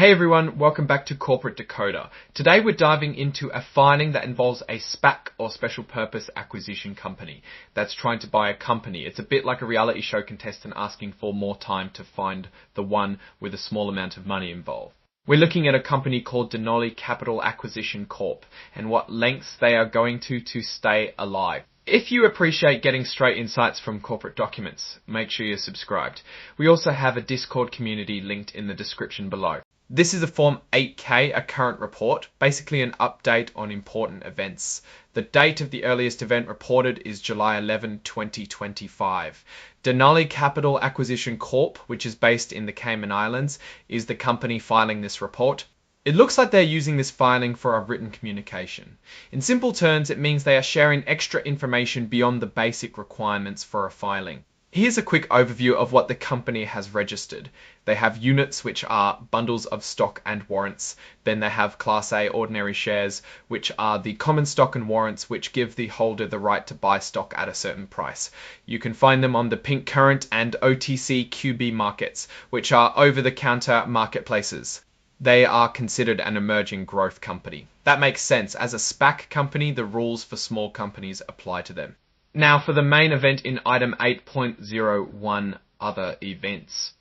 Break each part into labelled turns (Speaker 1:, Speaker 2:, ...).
Speaker 1: Hey everyone, welcome back to Corporate Decoder. Today we're diving into a filing that involves a SPAC or special purpose acquisition company that's trying to buy a company. It's a bit like a reality show contestant asking for more time to find the one with a small amount of money involved. We're looking at a company called Denali Capital Acquisition Corp and what lengths they are going to stay alive. If you appreciate getting straight insights from corporate documents, make sure you're subscribed. We also have a Discord community linked in the description below. This is a Form 8K, a current report, basically an update on important events. The date of the earliest event reported is July 11, 2025. Denali Capital Acquisition Corp, which is based in the Cayman Islands, is the company filing this report. It looks like they're using this filing for a written communication. In simple terms, it means they are sharing extra information beyond the basic requirements for a filing. Here's a quick overview of what the company has registered. They have units, which are bundles of stock and warrants. Then they have Class A ordinary shares, which are the common stock and warrants, which give the holder the right to buy stock at a certain price. You can find them on the Pink Current and OTC QB markets, which are over-the-counter marketplaces. They are considered an emerging growth company. That makes sense. As a SPAC company, the rules for small companies apply to them. Now for the main event in item 8.01, other events.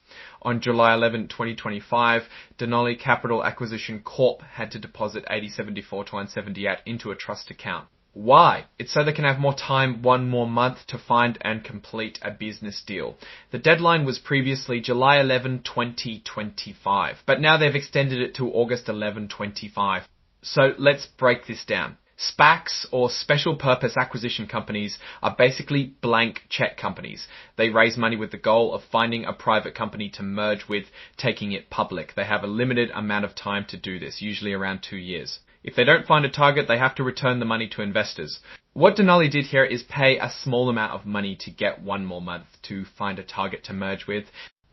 Speaker 1: On July 11, 2025, Denali Capital Acquisition Corp had to deposit $80.74 into a trust account. Why? It's so they can have more time, one more month to find and complete a business deal. The deadline was previously July 11, 2025, but now they've extended it to August 11, 2025. So let's break this down. SPACs, or special purpose acquisition companies, are basically blank check companies. They raise money with the goal of finding a private company to merge with, taking it public. They have a limited amount of time to do this, usually around 2 years. If they don't find a target, they have to return the money to investors. What Denali did here is pay a small amount of money to get one more month to find a target to merge with.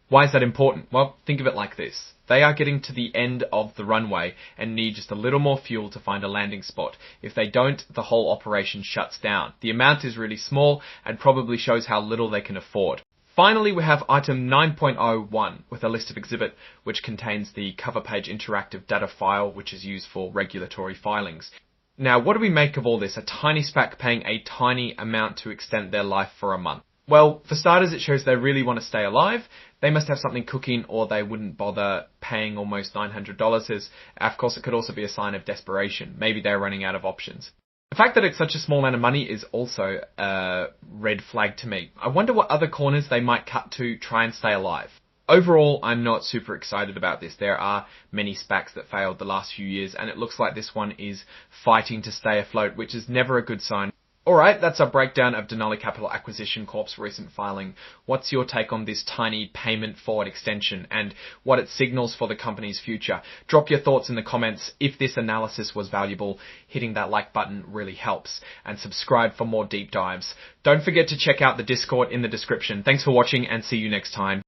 Speaker 1: Why is that important? Well, think of it like this. They are getting to the end of the runway and need just a little more fuel to find a landing spot. If they don't, the whole operation shuts down. The amount is really small and probably shows how little they can afford. Finally, we have item 9.01 with a list of exhibit, which contains the cover page interactive data file, which is used for regulatory filings. Now, what do we make of all this? A tiny SPAC paying a tiny amount to extend their life for a month. Well, for starters, it shows they really want to stay alive. They must have something cooking or they wouldn't bother paying almost $900. Of course, it could also be a sign of desperation. Maybe they're running out of options. The fact that it's such a small amount of money is also a red flag to me. I wonder what other corners they might cut to try and stay alive. Overall, I'm not super excited about this. There are many SPACs that failed the last few years, and it looks like this one is fighting to stay afloat, which is never a good sign. Alright, that's our breakdown of Denali Capital Acquisition Corp's recent filing. What's your take on this tiny payment forward extension and what it signals for the company's future? Drop your thoughts in the comments. If this analysis was valuable, hitting that like button really helps, and subscribe for more deep dives. Don't forget to check out the Discord in the description. Thanks for watching and see you next time.